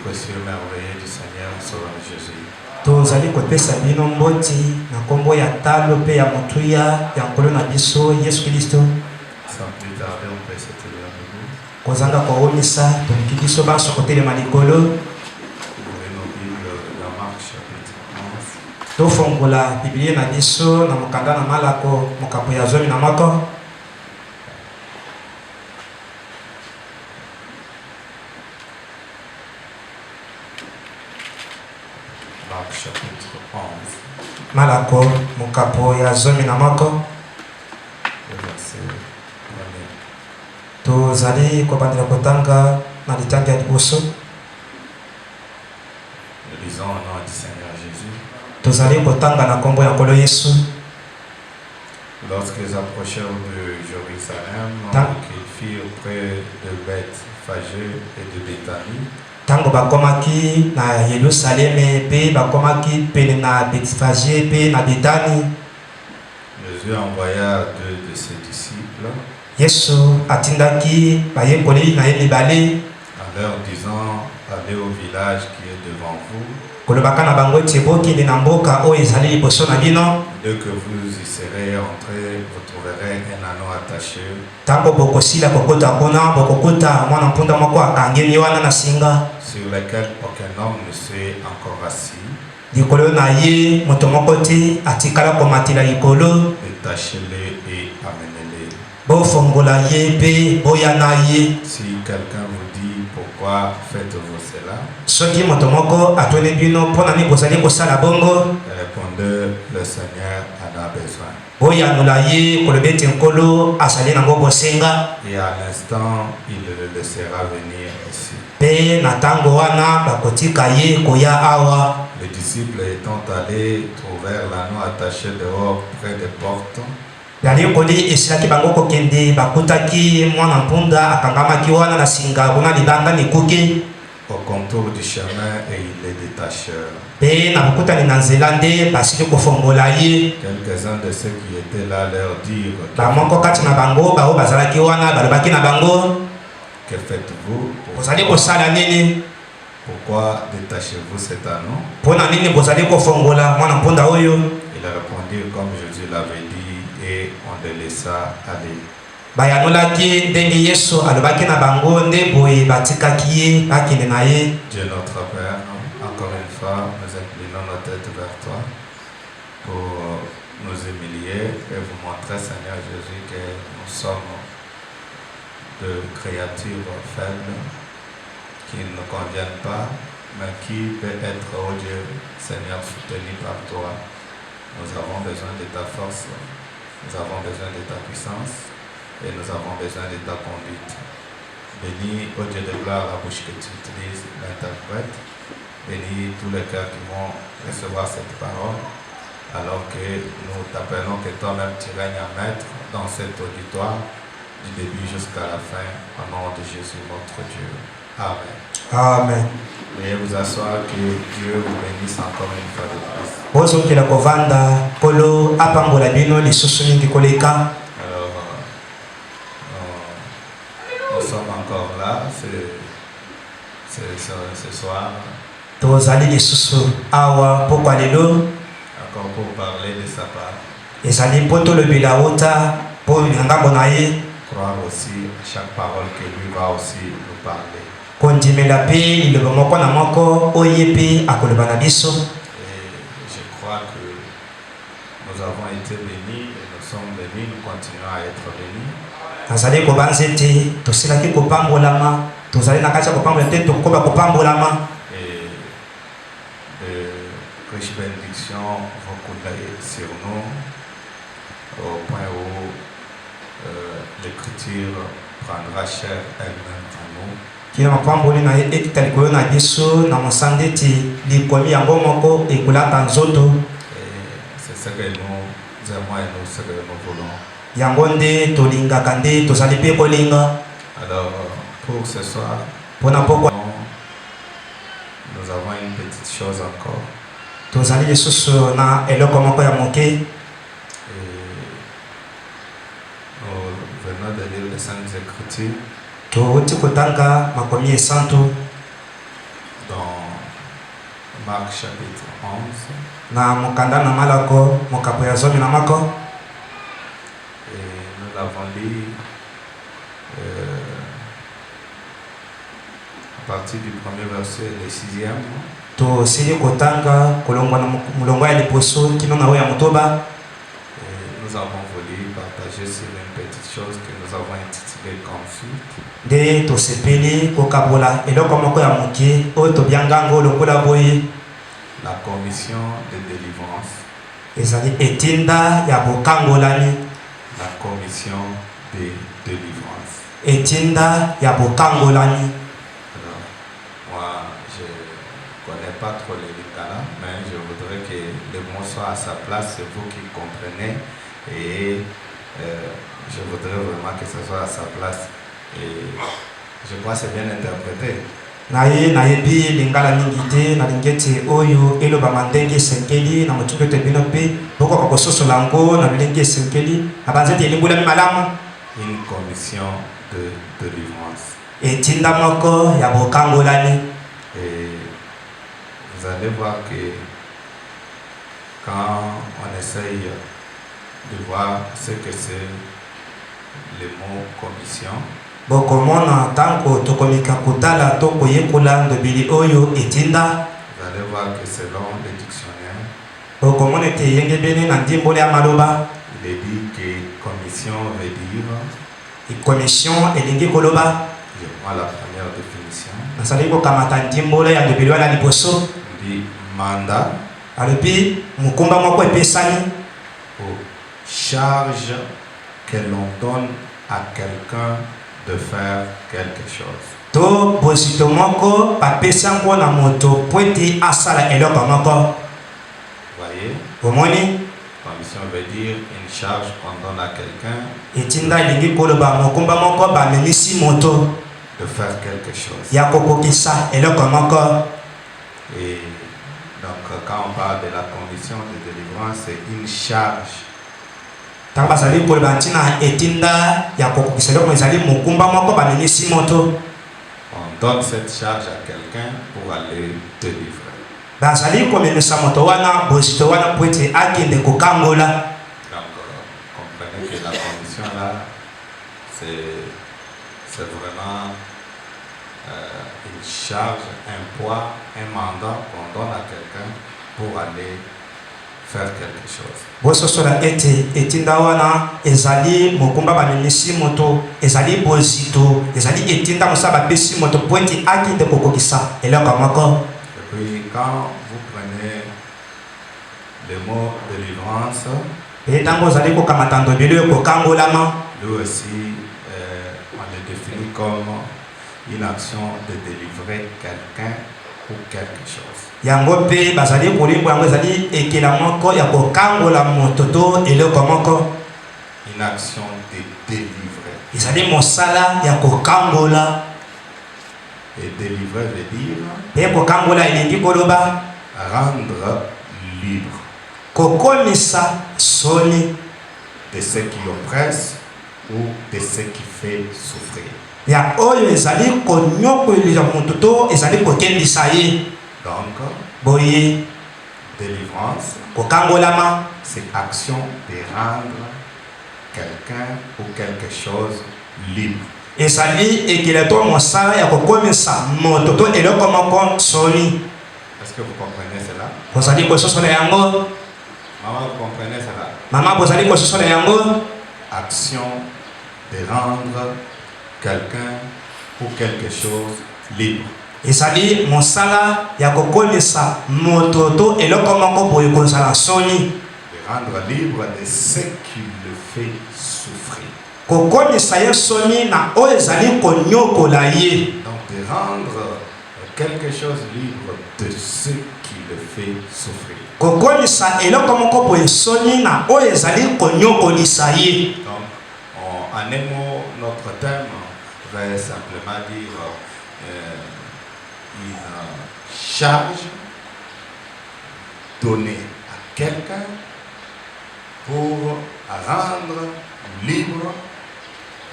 précieux, merveilleux du Seigneur, Sauveur Jésus. tozali kopesa bino mboti na kombo ya talo pe ya motuya ya nkolo na biso Yesu Kristo. Sans plus tarder, on peut se tenir debout. Kozanga koomisa toliki biso baso kotelema likolo. Ouvrez nos Bibles dans Marc chapitre 11. Tofongola Biblia na biso na mokanda na Malako mokapo ya 11. Marc chapitre 11. Malako mokapo ya 11. Le verset 1. Tozali kobandela kotanga na litangi ya liboso. Nous lisons au nom du Seigneur Jésus. Tozali kotanga na kombo ya nkolo Yesu. Lorsqu'ils approchèrent de Jérusalem, qu'ils firent près de Bethphagé et de Béthanie, tango bakomaki na Yerusaleme pe bakomaki pene na Bethphagé pe na Betani, Jésus envoya 2 de ses disciples Yesu atindaki bayekoli na ye mibale en leur disant: allez au village qui est devant vous. kolobaka na bango ete bokende na mboka oyo ezali liboso na bino. Dès que vous y serez entrés, vous trouverez un anneau attaché Tango bokosila kokota kuna bokokota mwana mpunda moko akangemi wana na singa sur lequel aucun homme ne s'est encore assis. likolo na ye moto moko te atikala komatela likolo. Détachez-le et amenez-le. Bofongola ye pe boya na ye. Si quelqu'un vous dit: pourquoi faites-vous cela? Soki moto moko atone bino mpona nini bozali kosala bongo, Répondez: le Seigneur en a besoin. boyanula ye koloba ete nkolo azali nango bosenga. Et à l'instant, il le laissera venir ici. Pe na tango wana bakotika ye koya awa. Les disciples étant allés trouvèrent l'anneau attaché dehors près des portes. Yali esilaki bango kokende bakutaki mwana mpunda akangamaki wana na singa kuna libanga mikuke. Au contour du chemin, et ils les détachèrent. Pe na bokutani na nzela nde basili kofongola ye. Quelques-uns de ceux qui étaient là leur dirent: bamoko kati na bango bao bazalaki wana balobaki na bango: que faites-vous? bozali kosala nini? Pourquoi détachez-vous cet anneau? Mpona nini bozali kofongola mwana mpunda oyo? Ils répondirent comme Jésus l'avait dit, et on les laissa aller. Bayanolaki ndenge Yesu alobaki na bango nde boye batikaki ye akende na ye. Dieu notre Père, encore une fois, nous inclinons nos têtes vers toi pour nous humilier et vous montrer, Seigneur Jésus, que nous sommes de créatures faibles qui ne conviennent pas, mais qui peut être, oh Dieu, Seigneur, soutenu par toi. Nous avons besoin de ta force, nous avons besoin de ta puissance et nous avons besoin de ta conduite. Bénis, ô Dieu de gloire, la bouche que tu utilises, l'interprète. Bénis tous les cœurs qui vont recevoir cette parole, alors que nous t'appelons que toi-même tu règnes à maître dans cet auditoire, du début jusqu'à la fin, au nom de Jésus, notre Dieu. Amen. Amen. Veuillez vous asseoir, que Dieu vous bénisse encore une fois de plus. Bozokela kovanda polo apambola bino lisusu mingi koleka. Alors, nous sommes encore là ce soir, Tozali lisusu awa pokwa lelo encore pour parler de sa part. ezali mpo tolobela wuta mpo na ngambo na ye. Croire aussi à chaque parole que lui va aussi nous parler. Kondimela pe liloba moko na moko oye pe akoloba na biso. Et je crois que nous avons été bénis et nous sommes bénis, nous continuons à être bénis. Nazali kobanza ete tosilaki kopambolama, tozali na kati ya kopambola te tokoba kopambolama. Et de riches bénédictions vont couler sur nous au point où l'écriture prendra chair elle-même en nous. Kila mapamboli na ye ekita likolo na biso na mosande ete likomi yango moko ekolata nzoto. Et c'est ce que nous aimons et nous, ce que nous voulons. Yango nde tolingaka nde tozali pe kolinga. Alors, pour ce soir, Mpona pokwa nous avons une petite chose encore. tozali lisusu na eloko moko ya moke. Et nous venons de lire les Saintes Écritures Touti kotanga makomi esantu dans Marc chapitre 11. Na mokanda na malako mokapo ya zomi na mako. Et nous l'avons lu à partir du premier verset et le 6e. To sili kotanga kolongwa na mulongo ya liposo kino na ya motoba. Nous avons voulu partager sur une petite chose que nous avons intitulée conflit. De to sepeli kokabola eloko moko ya mokie o to biangango lokola boye. La commission de délivrance. Ezali etinda ya bokangolani. La commission de délivrance. Etinda ya bokangolani. Alors, moi, je connais pas trop les Lingala, mais je voudrais que le mot soit à sa place, c'est vous qui comprenez, et je voudrais vraiment que ce soit à sa place, et je crois que c'est bien interprété. Nayebi lingala mingi te na lingeti oyo eloba mandenge senkeli na motuko te bino pe boko ko sosola ngo na lingeti senkeli na banzete lingula malamu. Une commission de délivrance. Etinda moko ya bokangolani. Et vous allez voir que quand on essaye de voir ce que c'est le mot commission, bokomona tanko tokomika kutala toko yekola ndobili oyo etinda. Vous allez voir que selon le dictionnaire, bokomona te yenge bene na ndimbole ya maloba, il est dit que commission veut dire, commission elingi koloba, je prends la première définition, nasali kokamata ndimbole ya ndobili wana liboso, on dit mandat, alobi mukumba moko epesani ou charge que l'on donne à quelqu'un de faire quelque chose. To bosito moko bapesa ngo na moto poeti asala eloko moko. Voyez, Omoni commission veut dire une charge qu'on donne à quelqu'un etinda elingi koloba mokumba moko bamemisi moto de faire quelque chose. ya kokokisa eloko moko. Et donc quand on parle de la commission de délivrance, c'est une charge. Tango basali koloba ntina etinda ya kokokisa eloko ezali mokumba moko bamemisi moto. On donne cette charge à quelqu'un pour aller délivrer. Bazali komemisa moto wana bosito wana poeti akende kokangola. Donc comprenez que la commission là, c'est vraiment une charge, un poids, un mandat qu'on donne à quelqu'un pour aller faire quelque chose. Bososola ete etinda wana ezali mokumba bamemisi moto, ezali bosito, ezali etinda musaba pesi moto poeti akende kokokisa eloko moko. Et puis quand vous prenez le mot délivrance, Et tango zali kokamata ndobelo kokangolama, lui aussi on le définit comme une action de délivrer quelqu'un ou quelque chose. yango pe bazali kolimbo yango ezali ekela moko ya kokangola moto to eloko moko. Une action de délivrer. Ezali mosala ya kokangola. Et délivrer veut dire Pe kokangola elingi koloba rendre libre kokomisa soni de ce qui oppresse ou de ce qui fait souffrir. ya oyo ezali konyokolisa moto to ezali kokendisa ye. Donc, Boye délivrance, kokangolama c'est action de rendre quelqu'un ou quelque chose libre. ezali ekela to mosala ya kokomisa moto to eloko moko soni. Est-ce que vous comprenez cela? Bozali kososola yango. Maman, vous comprenez cela? Mama bozali kososola yango. Action de rendre quelqu'un ou quelque chose libre. Ezali mosala ya kokomisa moto to eloko moko boye kozala soni. De rendre libre de ce qui le fait souffrir. Kokomisa ye soni na oyo ezali konyokola ye. Donc de rendre quelque chose libre de ce qui le fait souffrir. Kokomisa eloko moko boye soni na oyo ezali konyokolisa ye. Donc en un mot, notre thème va simplement dire une charge donnée à quelqu'un pour rendre libre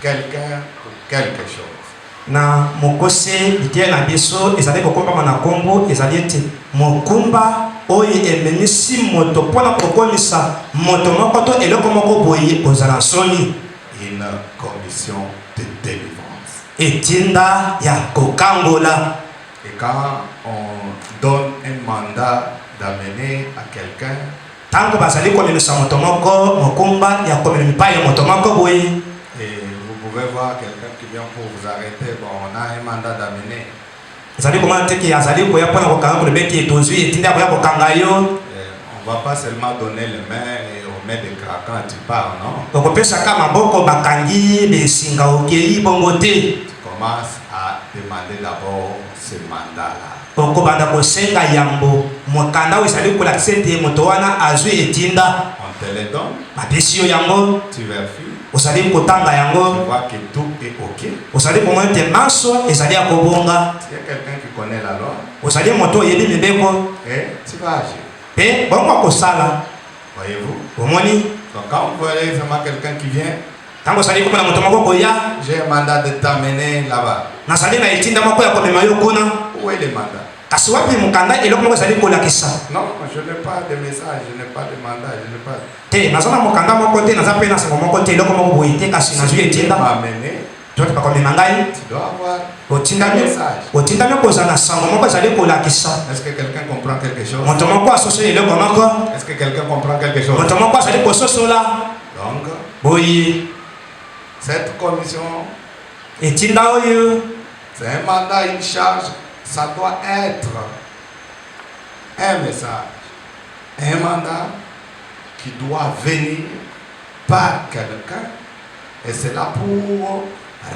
quelqu'un ou quelque chose. Na mokose litia na biso ezali kokomba na kombo ezali ete mokumba oyo emenisi moto pona kokomisa moto moko to eloko moko boye kozala soni. Une commission de délivrance. Etinda ya kokangola. Et quand on donne un mandat d'amener à quelqu'un, tango bazali komemisa moto moko mokumba ya komemisa ya moto moko boye, et vous pouvez voir quelqu'un qui vient pour vous arrêter, bon, on a un mandat d'amener. On ne va pas seulement donner les mains et on met des craquants, tu pars, non? Tu commences à demander d'abord ce mandat-là. On te les donne, tu vérifies. Tu vois que tout est ok. S'il y a quelqu'un qui connaît la loi, et tu vas agir. Voyez-vous? Donc quand vous voyez vraiment quelqu'un qui vient, j'ai un mandat de t'amener là-bas. Où est le mandat? Non, je n'ai pas de message, je n'ai pas de mandat, je n'ai pas. Tu m'as amené, tu dois avoir un message. Est-ce que quelqu'un comprend quelque chose? Est-ce que quelqu'un comprend quelque chose? Donc, cette commission, c'est un mandat, une charge. Ça doit être un message, un mandat qui doit venir par quelqu'un, et c'est là pour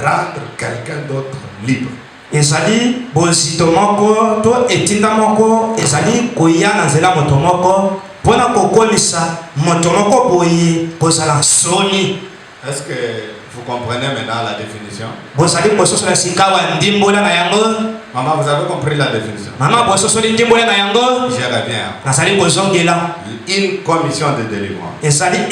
rendre quelqu'un d'autre libre. Ezali bozito moko to etinda moko ezali koya na nzela moto moko pona kokomisa moto moko boye kozala soni. Est-ce que vous comprenez maintenant la définition? Maman, vous avez compris la définition? Je reviens. Une commission de délivrance. C'est-à-dire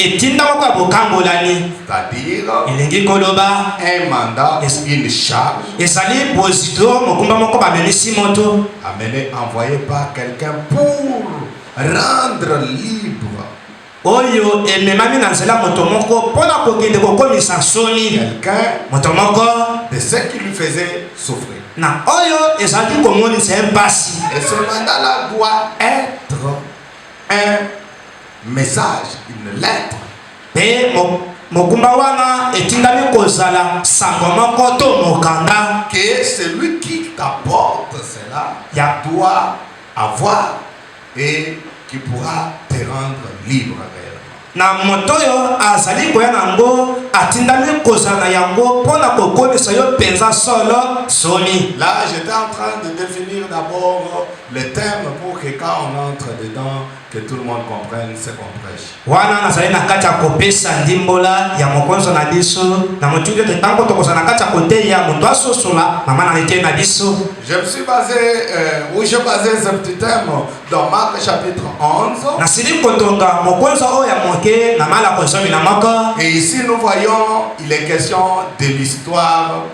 un mandat, une charge amené, envoyé par quelqu'un pour rendre libre oyo ememami na nzela moto moko pona kokende kokomisa soni quelqu'un moto moko de ce qui lui faisait souffrir. Na oyo ezali komonisa empasi. Et ce mandat-là doit être un message, une lettre. Pe mokumba wana etindami kozala sango moko to mokanda que celui qui t'apporte cela doit avoir et qui pourra te rendre libre réellement. Na motoyo azali koya nango atindami kozana yango pona kokomisa yo penza solo soni. Là j'étais en train de définir d'abord le thème pour que quand on entre dedans que tout le monde comprenne ce qu'on prêche. Wana nazali na kati ya kopesa ndimbola ya mokonzo na biso na motuke tetango tokozana kati ya kote ya moto asosola mama na leke na biso. Je me suis basé où j'ai basé ce petit thème dans Marc chapitre 11. Na sili kotonga mokonzo oya moke na mala kosomi na moko. Et ici nous voyons il est question de l'histoire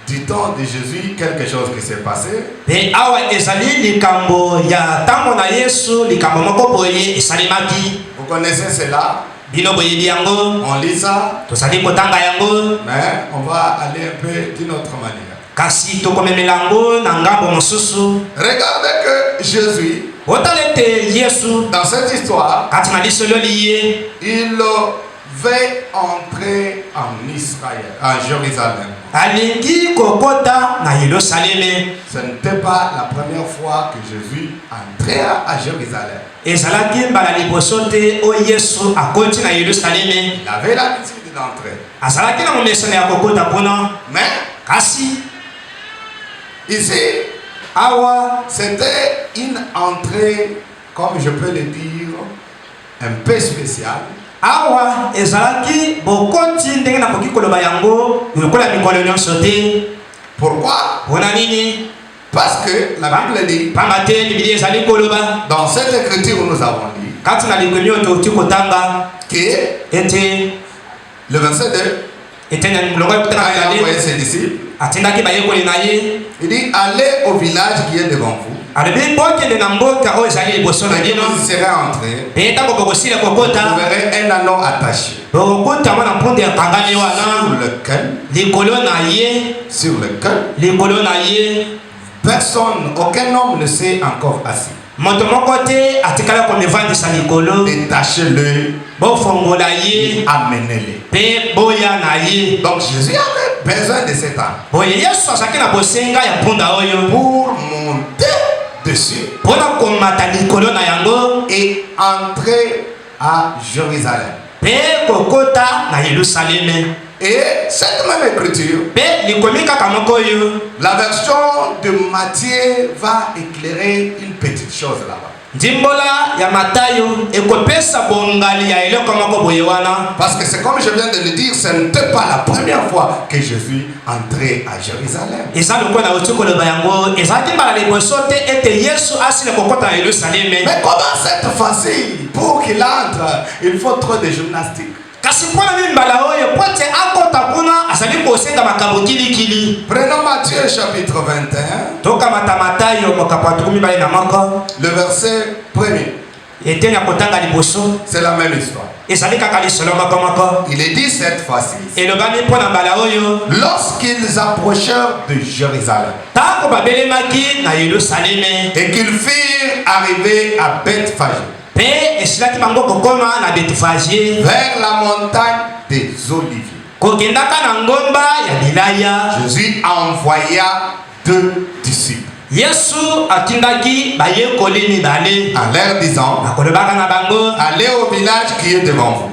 du temps de Jésus, quelque chose qui s'est passé. Vous connaissez cela? On lit ça, mais on va aller un peu d'une autre manière. Regardez que Jésus, dans cette histoire, il veut entrer en Israël, en Jérusalem. Ce n'était pas la première fois que Jésus entrait à Jérusalem. Il avait l'habitude d'entrer. Mais ici, c'était une entrée, comme je peux le dire, un peu spéciale. Awa ezalaki bokoti ndenge na koki koloba yango lokola mikolo nyonso te. Pourquoi? Wana nini? Parce que la Bible dit pamba te Biblia ezali koloba dans cette écriture où nous avons dit kati na lingwe nyoto tikotanga que était le verset 2 était na mlongo kutana na envoyé ses disciples Il dit, allez au village qui est devant vous. Et vous serez entrés. Vous verrez un anneau attaché. Sur lequel personne, aucun homme ne s'est encore assis. Détachez-le, amenez-le. Donc Jésus avait besoin de cet âme pour monter dessus et entrer à Jérusalem. Et cette même écriture, la version de Matthieu va éclairer une petite chose là-bas. Parce que c'est comme je viens de le dire, ce n'était pas la première fois que Jésus entrait à Jérusalem. Mais comment cette fois-ci, pour qu'il entre, il faut trop de gymnastique. Prenons Matthieu chapitre 21, le verset 1er. C'est la même histoire. Il est dit cette fois-ci, lorsqu'ils approchèrent de Jérusalem et qu'ils firent arriver à Bethphagée, vers la montagne des Oliviers, Jésus envoya 2 disciples en leur disant, allez au village qui est devant vous,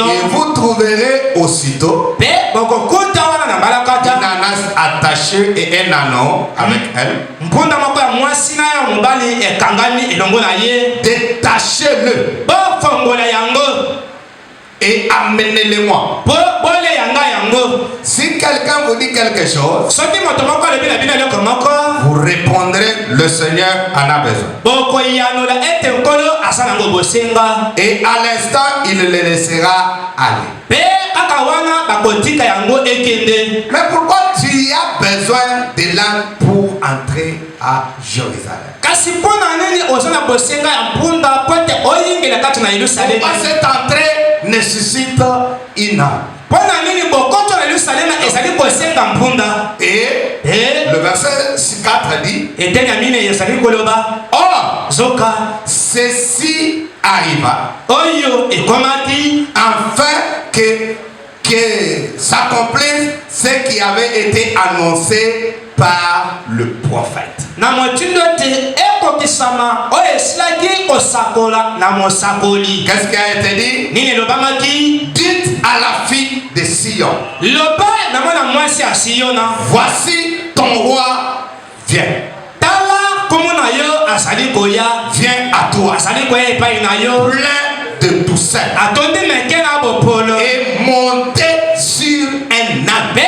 et vous trouverez aussitôt une âne attachée et un anneau avec elle. Détachez-le et amenez-le-moi. Si quelqu'un vous dit quelque chose, vous répondrez, le Seigneur en a besoin. Et à l'instant, il le laissera aller. Mais pourquoi tu as besoin de l'âne pour entrer à Jérusalem? Pourquoi cette entrée nécessite une âme? Et le verset 4 dit, or, ceci arriva afin que s'accomplisse ce qui avait été annoncé par le prophète. Qu'est-ce qui a été dit? Dites à la fille de Sion, voici ton roi vient. Viens à toi, plein de douceur, et montez sur un âne,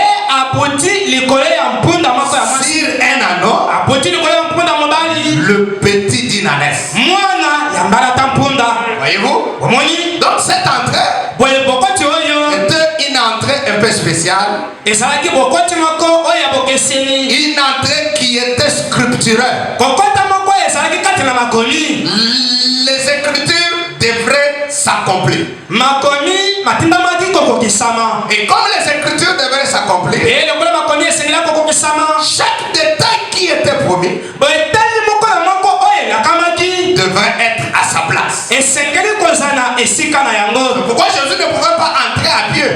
sur un anneau, le petit d'Inanès. Voyez-vous? Donc cette entrée était une entrée un peu spéciale, une entrée qui était scripturelle. Les écritures devraient s'accomplir. Et comme les écritures devraient s'accomplir, chaque détail qui était promis devrait être à sa place. Pourquoi Jésus ne pouvait pas entrer à pied?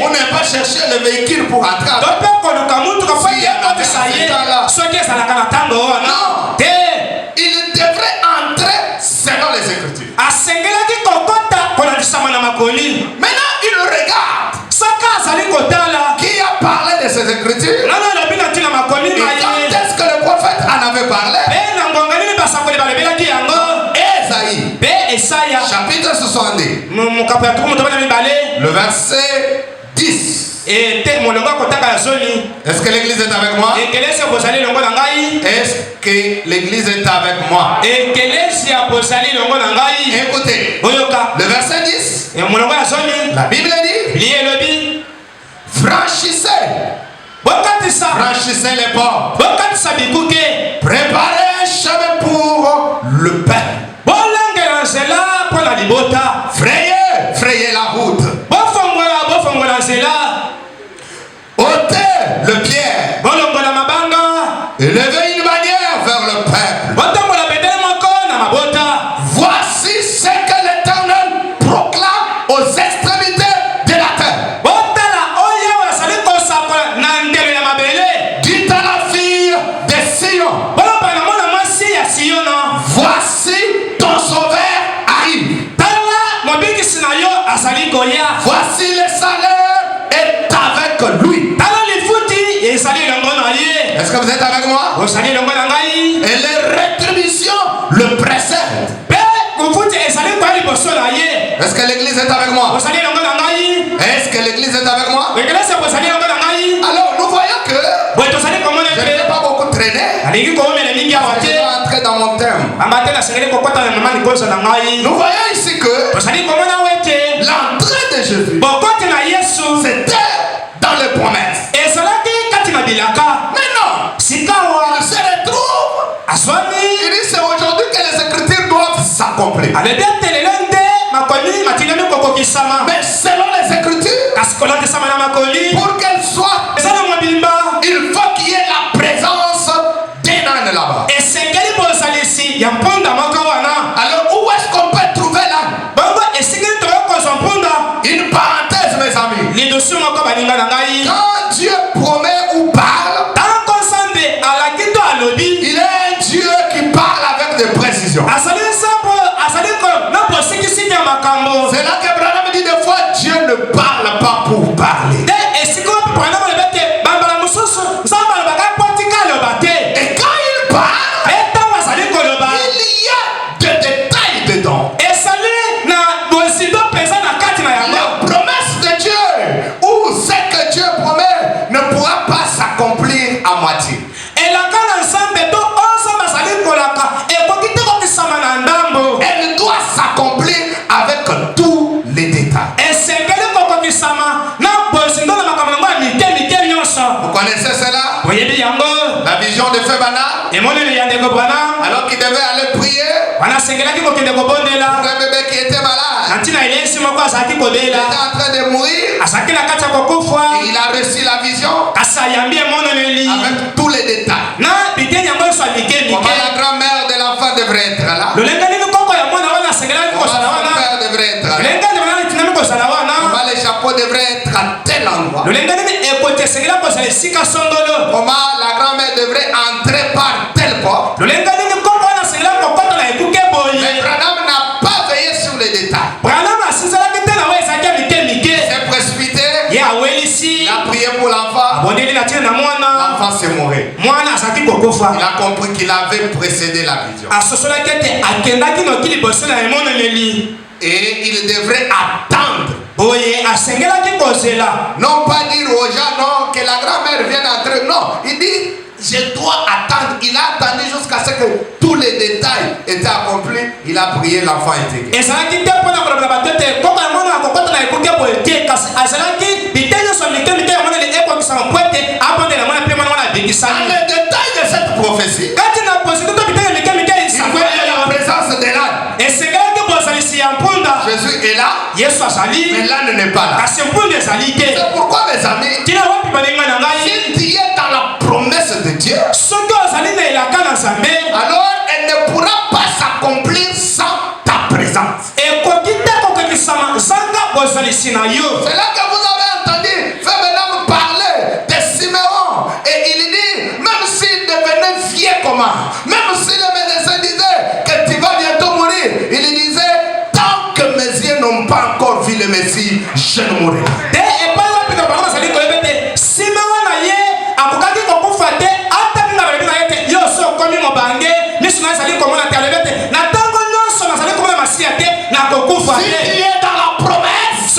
On n'a pas cherché le véhicule pour entrer à pied. Non, il devrait entrer selon les écritures. Maintenant, il regarde qui a parlé de ces écritures. Et quand est-ce que le prophète en avait parlé? Ésaïe, chapitre 70, le verset 10. Est-ce que l'église est avec moi? Est-ce que l'église est avec moi? Écoutez, le verset 10, la Bible dit, franchissez les portes, préparez un chemin pour le pain. Frayez la route, ôtez le pierre, élevez une bannière vers le peuple. Voici ce que l'Éternel proclame aux extrémités de la terre. Dites à la fille de Sion, voici ton sauveur arrive. Voici le salaire est avec lui. Est-ce que vous êtes avec moi? Et les rétributions le précèdent. Est-ce que l'église est avec moi? Est-ce que l'église est avec moi? Alors nous voyons que je ne vais pas beaucoup traîner. Je vais entrer dans mon thème. Nous voyons ici que l'entrée de Jésus, c'était dans les promesses. Mais non, il se retrouve. Il dit c'est aujourd'hui que les écritures doivent s'accomplir. Mais selon les écritures, pour qu'elles soient, il faut qu'il y ait la présence d'un âne là-bas. Alors où est-ce qu'on peut trouver l'âne? Une parenthèse mes amis. Quand Dieu promet ou parle, il est un Dieu qui parle avec des précisions. C'est là que Branham dit des fois Dieu ne parle pas pour parler. Et quand il parle, il y a des détails dedans. La promesse de Dieu ou ce que Dieu promet ne pourra pas s'accomplir à moitié. Elle doit s'accomplir avec tous les détails. Vous connaissez cela? La vision de Feu Branham, alors qu'il devait aller prier pour un bébé qui était malade. Il était en train de mourir. Et il a reçu la vision avec tous les détails. Comment la grand-mère de l'enfant devrait être là? Comment le père devrait être là? Comment les chapeaux devraient être à tel endroit? Comment la grand-mère devrait entrer par telle porte? Mais Branham n'a pas veillé sur les détails. Il s'est précipité. Il a prié pour l'enfant. L'enfant s'est mort. Il a compris qu'il avait précédé la vision. Et il devrait attendre. Non pas dire aux gens non, que la grand-mère vienne entrer. Non, il dit je dois attendre. Il a attendu jusqu'à ce que tous les détails étaient accomplis. Il a prié, l'enfant était guéri. Les détails de cette prophétie, il faut la présence de l'âne. Jésus est là, mais l'âne n'est pas là. C'est pourquoi mes amis, si tu es dans la promesse de Dieu, alors elle ne pourra pas s'accomplir sans ta présence. C'est là que vous avez entendu Frère Branham parler de Siméon. Et il dit, même s'il devenait vieux comment, même si le médecin disait que tu vas bientôt mourir, il disait, tant que mes yeux n'ont pas encore vu le Messie, je ne mourrai pas. Si tu es dans la promesse,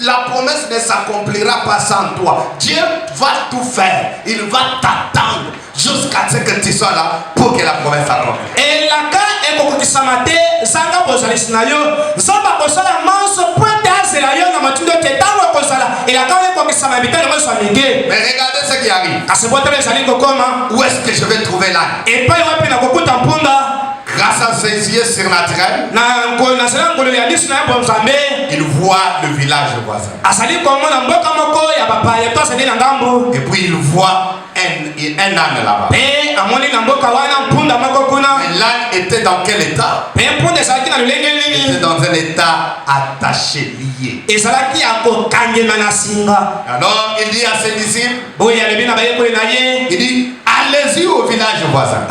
la promesse ne s'accomplira pas sans toi. Dieu va tout faire. Il va t'attendre jusqu'à ce que tu sois là pour que la promesse s'accomplisse. Et la cas est que samate sanga bozali sinayo nzamba kosala manso pointe azela yo na matundo te tango kosala et la cas est que samabita na so amige. Mais regardez ce qui arrive. Kaseboto ezali kokoma. Où est-ce que je vais trouver là? Et pas wapi na kokuta mpunda. Grâce à ses yeux surnaturels, il voit le village voisin. Et puis il voit un âne là-bas. L'âne était dans quel état? Il était dans un état attaché, lié. Alors il dit à ses disciples, il dit, allez-y au village voisin.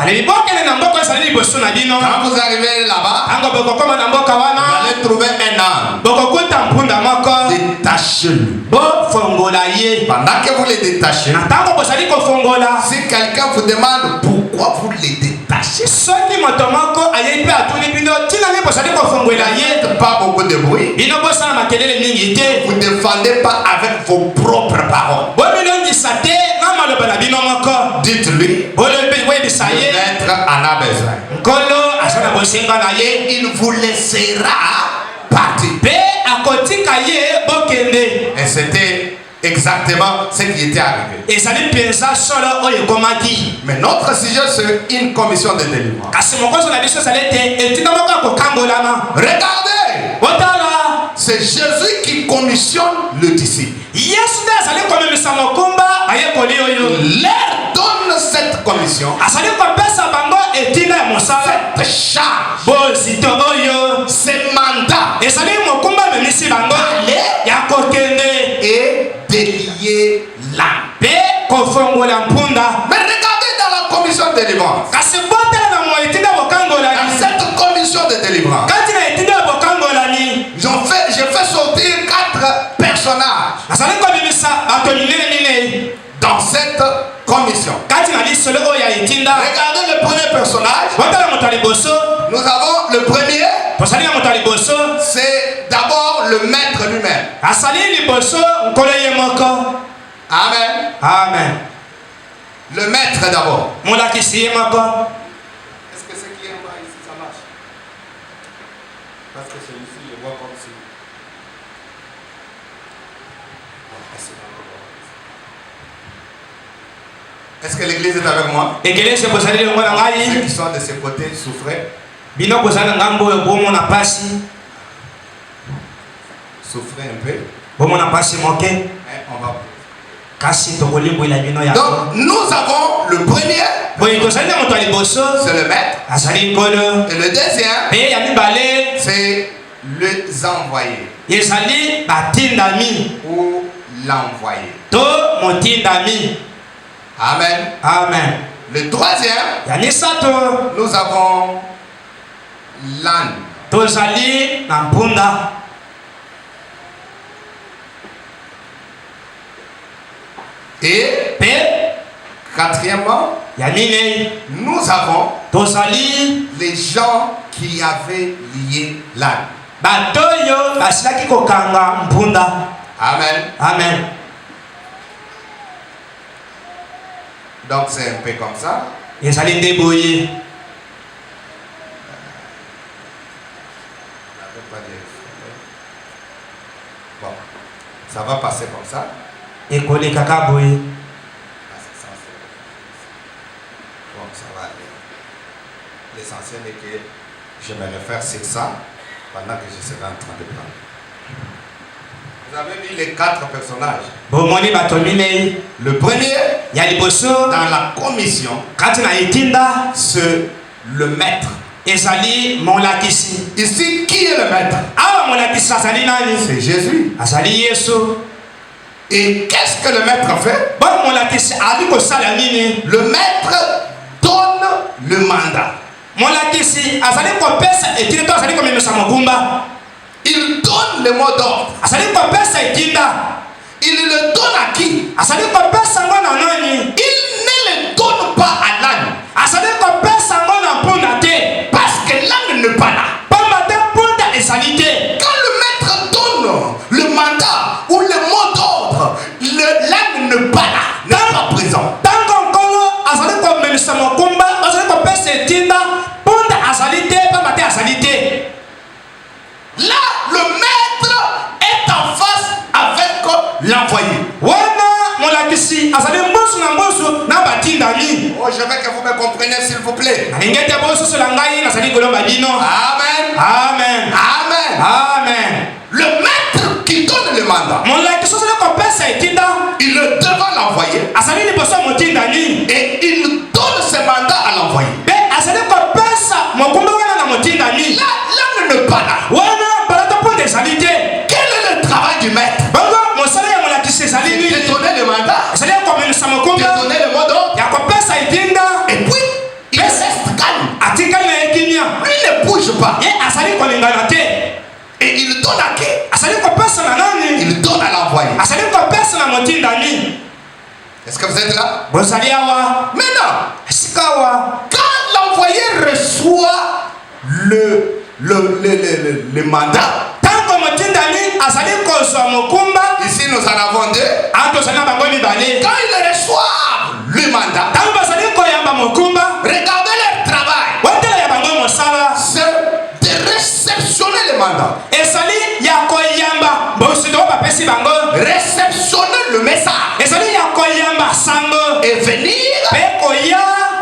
Quand vous arrivez là-bas, vous allez trouver un âne. Détachez-le. Pendant que vous les détachez, si quelqu'un vous demande pourquoi vous les détachez, pas beaucoup de bruit. Vous ne défendez pas avec vos propres paroles. Dites-lui, le maître en a besoin. Et il vous laissera partir. Et c'était exactement ce qui était arrivé. Mais notre sujet, c'est une commission de délivrance. Regardez, c'est Jésus qui commissionne le disciple. Il leur donne cette commission, cette charge, ce mandat, et délier l'âme. Mais regardez dans la commission de délivrance. Dans cette commission de délivrance, j'ai fait sortir 4 personnages dans cette commission. Regardez le premier personnage. Nous avons le premier. C'est d'abord le maître lui-même. Amen. Amen. Le maître d'abord. Est-ce que ce qui est en bas ici, ça marche? Parce que celui-ci, je vois comme si. Est-ce que l'église est avec moi? Ceux qui sont de ce côté souffraient. Souffrez un peu. On va. Donc nous avons le premier, c'est le maître. Et le deuxième, c'est les envoyés. Ou l'envoyé. Amen. Amen. Le troisième, nous avons l'âne. Et quatrièmement, nous avons les gens qui avaient lié l'âne. Amen. Amen. Donc c'est un peu comme ça. Bon, ça va passer comme ça. Bon, ça va aller. L'essentiel est que je me réfère sur ça pendant que je serai en train de parler. Vous avez vu les 4 personnages. Le premier, dans la commission, c'est le maître. Ici, qui est le maître? C'est Jésus. Et qu'est-ce que le maître fait? Le maître donne le mandat. Il donne le mot d'ordre. Il le donne à qui? Il ne le donne pas à l'âne. Parce que l'âne n'est pas là. Quand le maître donne le mandat ou le mot d'ordre, l'âne n'est pas là, n'est pas présent. l'envoyé. Oh, je veux que vous me compreniez s'il vous plaît. Amen. Amen. Amen. Amen. Le maître qui donne le mandat, il est devant l'envoyé et il donne ce mandat à l'envoyé. Là ne pas là. Quel est le travail du maître? De donner le mandat, de donner le mot d'ordre, et puis il reste calme. Lui ne bouge pas. Et il donne à qui? Il donne à l'envoyé. Est-ce que vous êtes là? Maintenant, quand l'envoyé reçoit le mandat, ici nous en avons deux. Quand il reçoit le mandat, regardez leur travail. C'est de réceptionner le mandat. Réceptionner le message. Et venir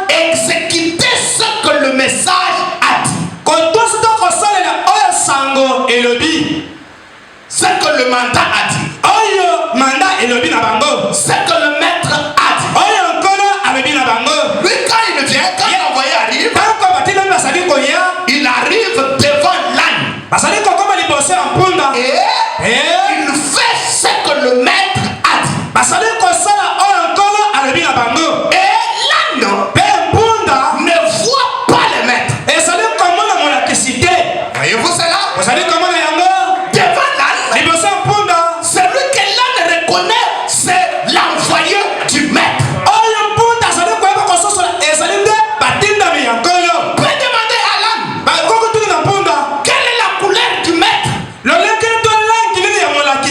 exécuter ce que le message a dit. Ce que le mandat a dit. Ce que le maître a dit. Lui, quand il vient, quand l'envoyé arrive, il arrive devant l'âne. Et il fait ce que le maître a dit. Et l'âne ne voit pas le maître. Voyez-vous cela? Devant l'âne, celui que l'âne reconnaît, c'est l'envoyé du maître. Peut demander à l'âne, quelle est la couleur du maître?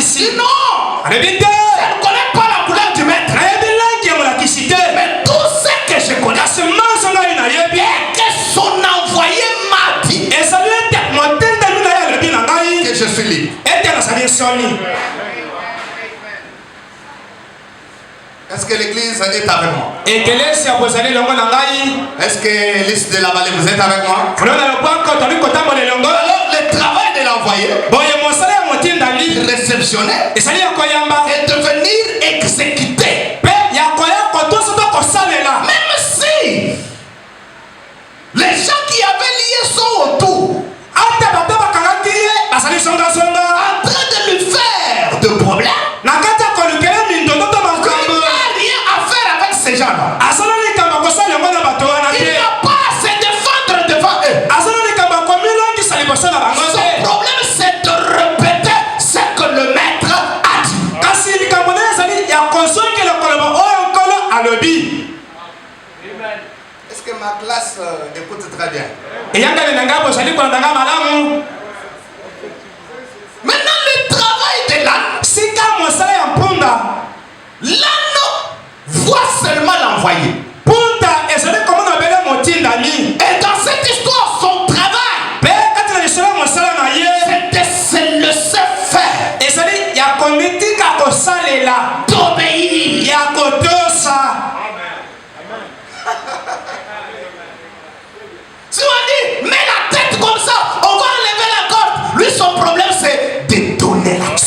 Sinon, je ne connais pas la couleur du maître. Mais tout ce que je connais, et que son envoyé m'a dit, que je suis libre. Est-ce que l'église est avec moi? Est-ce que l'église de la vallée, vous êtes avec moi? Alors, le travail de l'envoyé, réceptionner et de venir exécuter. Même si les gens qui avaient lié sont autour, en train de lui faire de problèmes, il n'a rien à faire avec ces gens-là. Il n'a pas à se défendre devant eux. Son problème, c'est de répéter ce que le maître a dit. Est-ce que ma classe écoute très bien? Maintenant, le travail de l'âne, l'âne voit seulement l'envoyé. Et dans cette histoire, son travail, c'était se laisser faire, d'obéir. Si on dit, mets la tête comme ça, on va enlever la corde. Lui, son problème, c'est de donner la corde.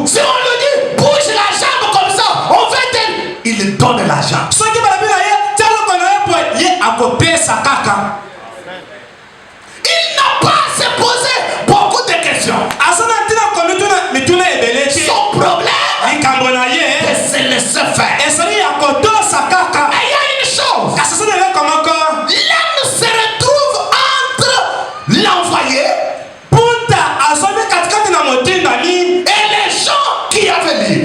Si on lui dit, bouge la jambe comme ça, on va dire, il donne la jambe. Il n'a pas à se poser beaucoup de questions. Son problème, c'est se laisser faire. Et il y a une chose, l'âne se retrouve entre l'envoyé et les gens qui avaient lié.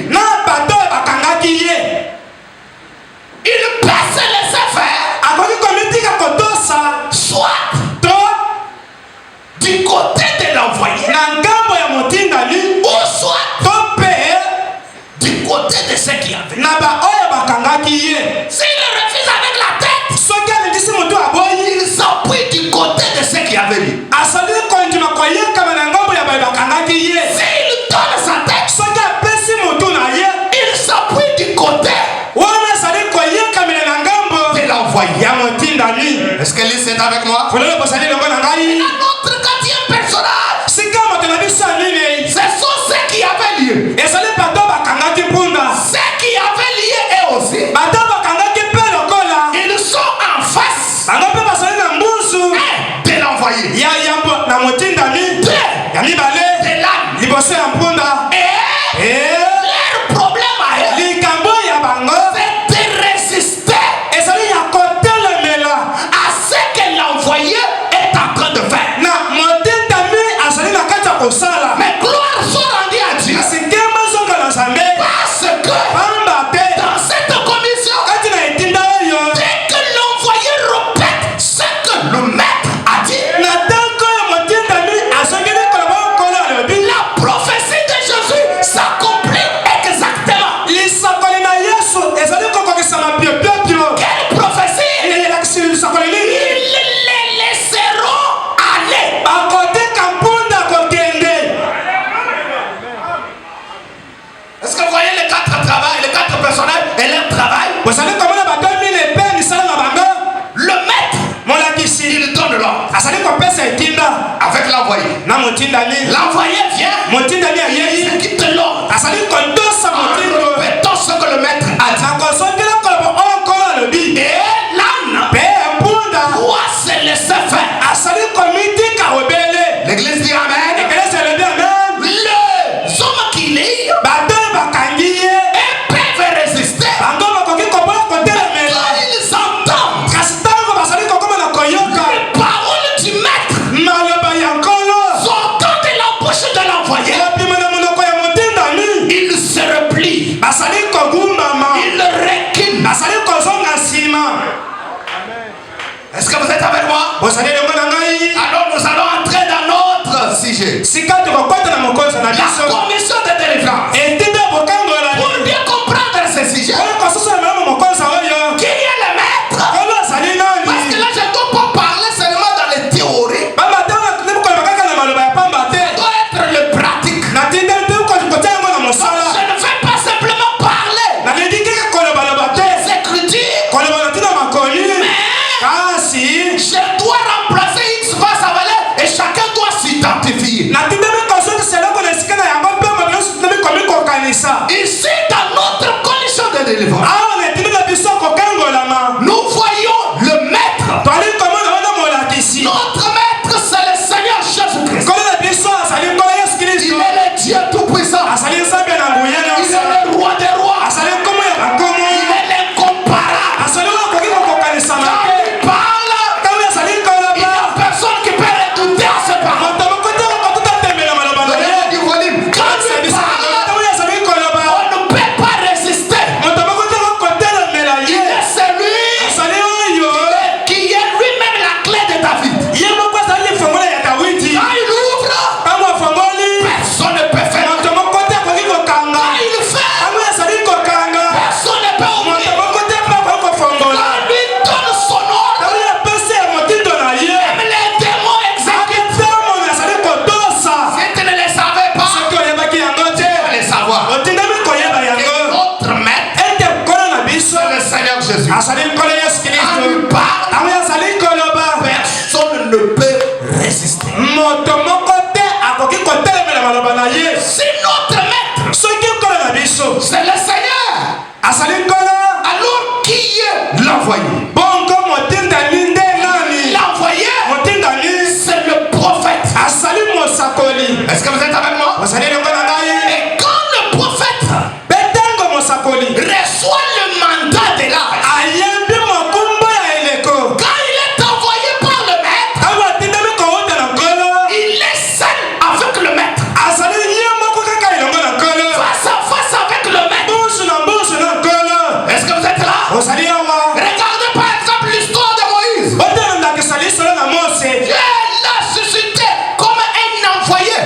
donne sa tête, il s'appuie du côté de l'envoyé. Est-ce que lui c'est avec moi? Un autre quatrième personnage, ce sont ceux qui avaient lieu. Ceux qui avaient lieu eux aussi, ils sont en face de l'envoyé, de l'âme. Et leur problème à eux, c'est de résister à ce que l'envoyé est en train de faire. Mais gloire soit rendue à Dieu, parce que dans cette commission, dès que l'envoyé répète ce que le maître a dit, la prophétie de Jésus s'accomplit exactement. Quelle prophétie? Ils les laisseront aller. Est-ce que vous voyez les quatre travails, les quatre personnages et leur travail? Le maître, il donne l'ordre avec l'envoyé. L'envoyé vient, il quitte l'ordre. En répétant ce que le maître a dit. Et l'âne doit se laisser faire. L'église dit Amen. Les hommes qui lisent peuvent résister quand ils entendent les paroles du maître sortant de la bouche de l'envoyé. Ils se replient, ils reculent. Est-ce que vous êtes avec moi? Alors nous allons entrer dans notre sujet, la commission de délivrance. Pour bien comprendre ce sujet, qui est le maître? Parce que là je ne dois pas parler seulement dans les théories, ça doit être le pratique. Je ne vais pas simplement parler des écritures, mais je dois remplacer X face à valet et chacun doit s'identifier. Ici dans notre condition de délivrance, nous voyons le maître. Notre maître c'est le Seigneur Jésus-Christ. Il est le Dieu tout-puissant. Il est le roi des rois. Il est l'incomparable. Quand il parle, il n'y a personne qui peut redouter à ses paroles. Donnez-moi du volume. Quand il parle, on ne peut pas résister. Il est celui qui est lui-même la clé de David. Quand il ouvre, personne ne peut faire. Quand il fait, personne ne peut ouvrir. Quand il lui donne son ordre, même les démons exécutent. Si tu ne les savais pas, tu vas les savoir. Que notre maître, c'est le Seigneur Jésus. Quand il parle, personne ne peut résister. Si notre maître, c'est le Seigneur, alors qui est l'envoyé? L'envoyé, c'est le prophète. Est-ce que vous êtes avec moi? Et quand le prophète reçoit le mandat de l'âge, quand il est envoyé par le maître, il est seul avec le maître, face à face avec le maître. Est-ce que vous êtes là? Regardez par exemple l'histoire de Moïse. Dieu l'a suscité comme un envoyé.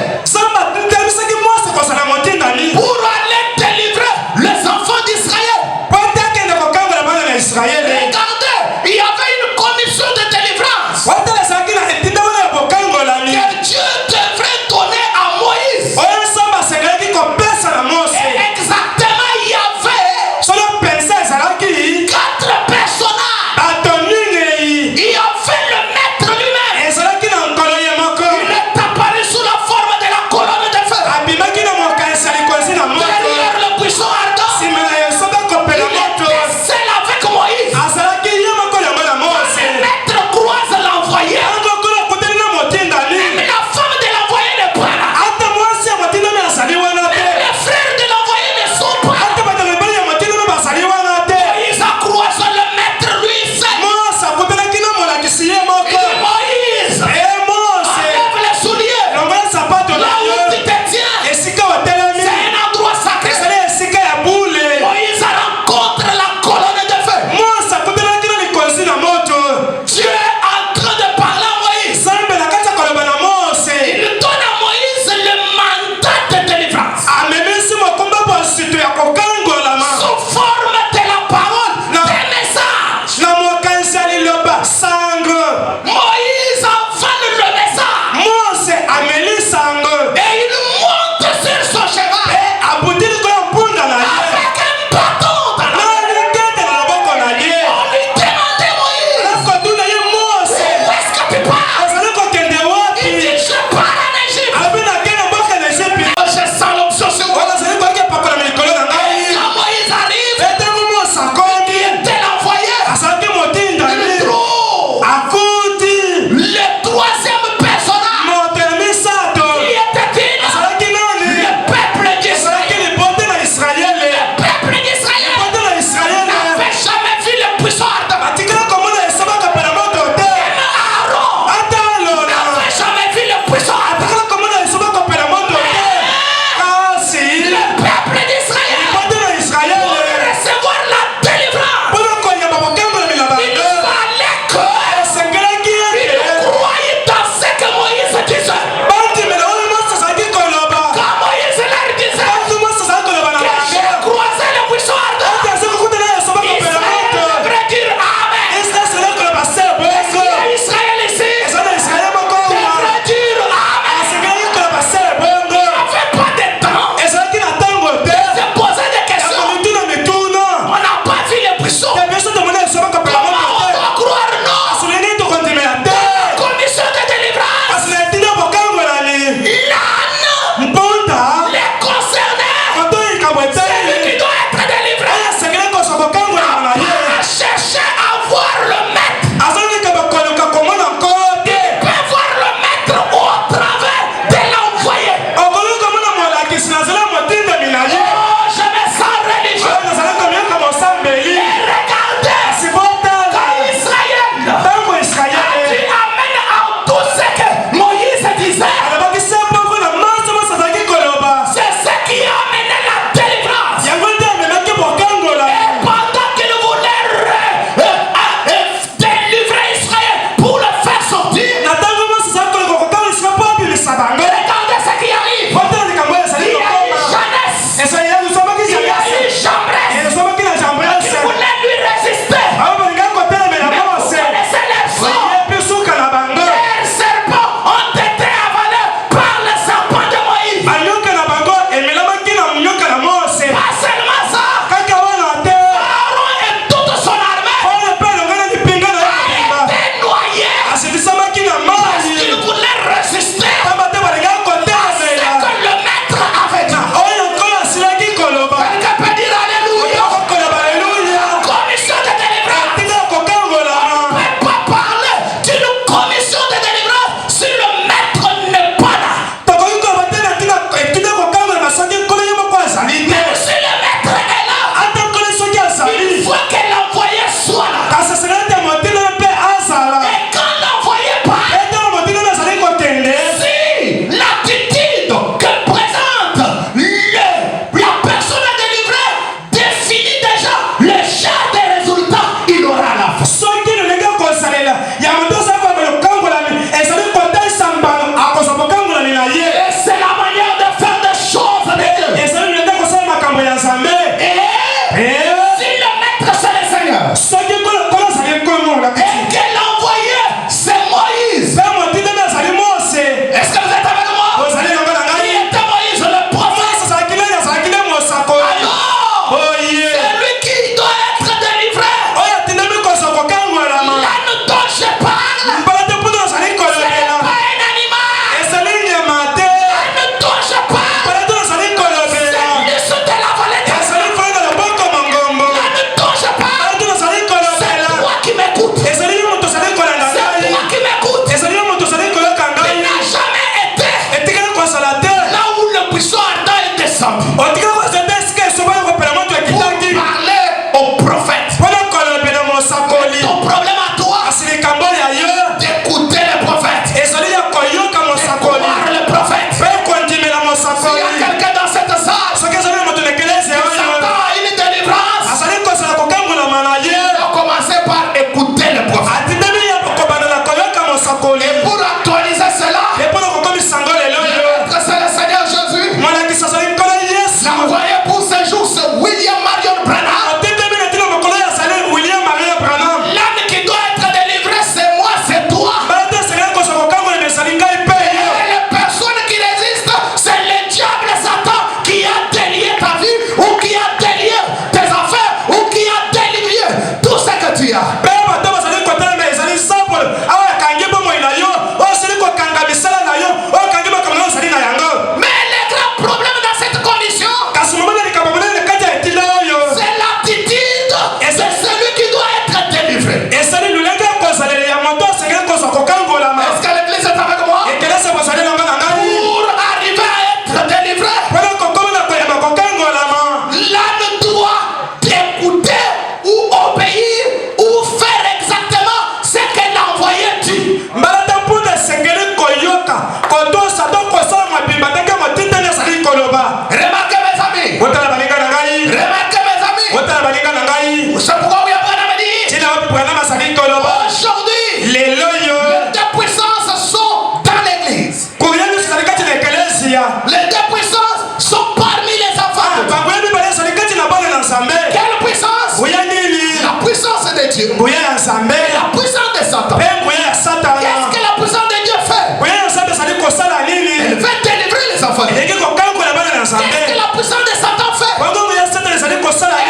enfants. Qu'est-ce que la puissance de Satan fait?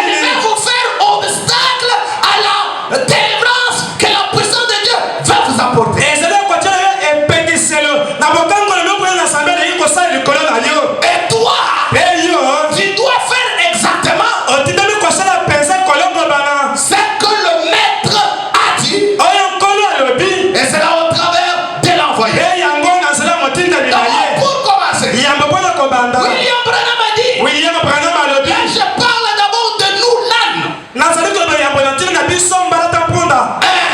Elle va vous faire obstacle à la délivrance que la puissance de Dieu va vous apporter. Et toi, tu dois faire exactement ce que le maître a dit. Et c'est là au travers de l'envoyé. Donc, pour commencer, William Branham a dit, là je parle d'abord de nous l'âne.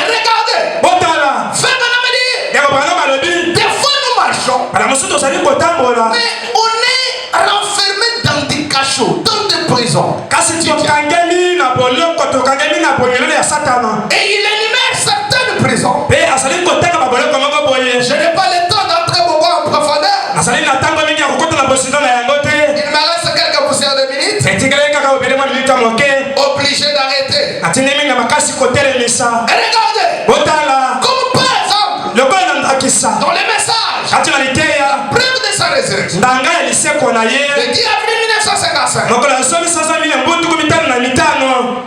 Regardez, Frère Branham a dit, des fois nous marchons, mais on est renfermé dans des cachots, dans des prisons. Et il énumère certaines prisons. Je n'ai pas le temps d'entrer beaucoup en profondeur. Il me reste quelques poussières de minutes. Obligé d'arrêter. Et regardez, comme par exemple, dans les messages, la preuve de sa résurrection, le 10 avril 1955,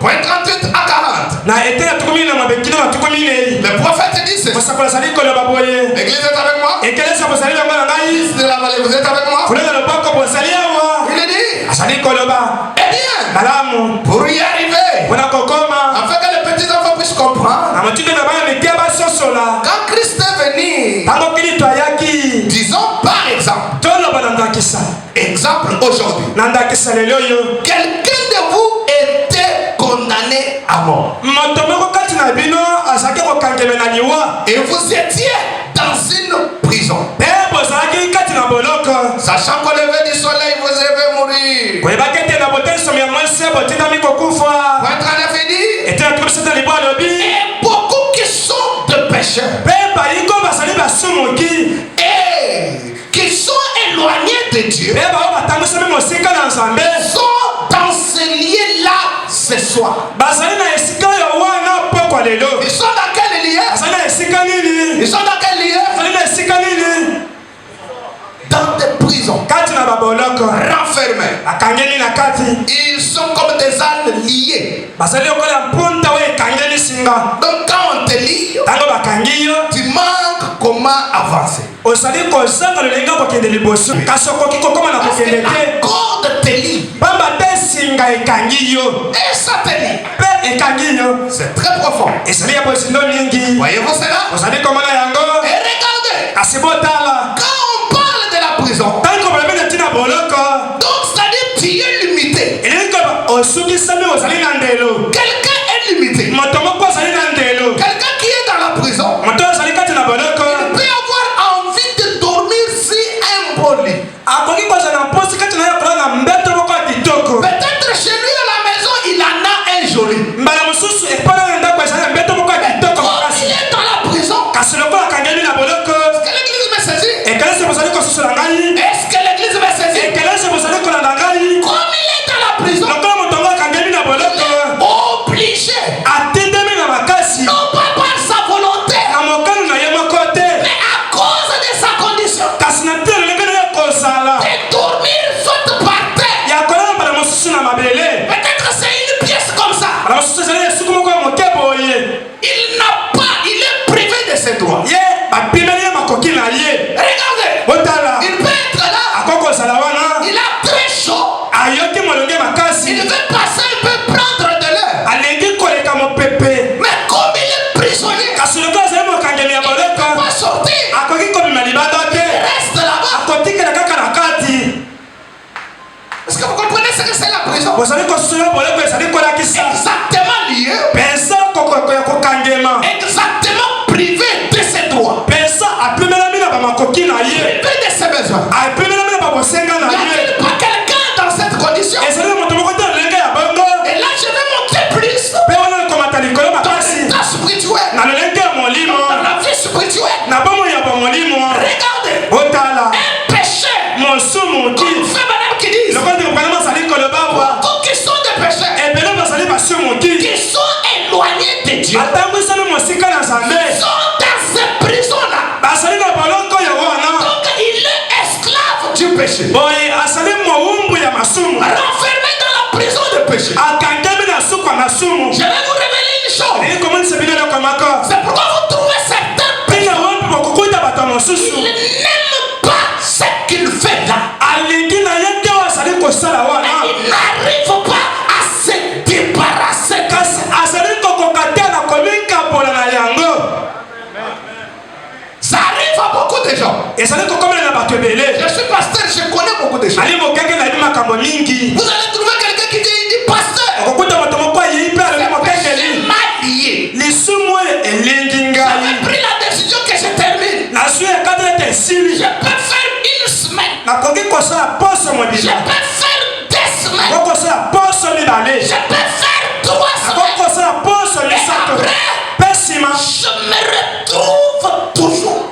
point 38 à 40, le prophète dit ceci. L'église est avec moi. Fils de la vallée, vous êtes avec moi. Il dit, eh bien, pour y arriver, afin que les petits enfants puissent comprendre, quand Christ est venu, disons par exemple, exemple aujourd'hui, quelqu'un de vous était condamné à mort. Et vous étiez dans une prison. Sachant qu'au lever du soleil, vous devez mourir. Point 39 dit, et beaucoup qui sont de pécheurs et qui sont éloignés de Dieu sont dans ce lieu-là ce soir. Ils sont dans quel lieu? Ils sont dans quel lieu? Dans des prisons, renfermés. Ils sont comme des ânes liés. Donc quand on te lie, tu manques comment avancer. Parce que la corde te lie. Et ça te lie. C'est très profond. Voyez-vous cela? Et regardez, quand on parle de la prison, donc c'est-à-dire tu es limité. Quelqu'un est limité. Quelqu'un qui est dans la prison, il peut avoir envie de dormir si un bon lit. Peut-être chez lui à la maison il en a un joli. Mais quand il est dans la prison, est-ce que l'église me saisit? Est-ce que l'église me saisit? Comme il est dans la prison, il est obligé, non pas par sa volonté, mais à cause de sa condition, de dormir soit par terre. Peut-être c'est une pièce comme ça. Il est privé de ses droits. Regardez, il peut être là, il a très chaud, il veut passer un peu prendre de l'air, mais comme il est prisonnier, il ne peut pas sortir, il reste là-bas. Est-ce que vous comprenez ce que c'est la prison? Exactement lié, exactement privé de ses droits, privé de ses besoins. Il n'y a pas quelqu'un dans cette condition? Et là je vais montrer plus dans l'état spirituel, dans la vie spirituelle. Regardez, un péché, comme fait madame qui dit, beaucoup qui sont des pécheurs, qui sont éloignés de Dieu, sont dans ces prisons-là. Donc il est esclave du péché. boye asali mowumbu ya masumu Renfermé dans la prison de péché. akangami na suku ya masumu. Je vais vous révéler une chose. C'est pourquoi vous trouvez certains pécheurs. Il n'aime pas ce qu'il fait là. Mais il n'arrive pas à se débarrasser de ça. Ça arrive à beaucoup de gens. Je suis pasteur, je connais beaucoup de gens. Vous allez trouver quelqu'un qui dit pasteur. C'est mal lié. J'avais pris la décision que je termine. Je peux faire une semaine. Je peux faire 2 semaines. Je peux faire 3 semaines. Et après, je me retrouve toujours.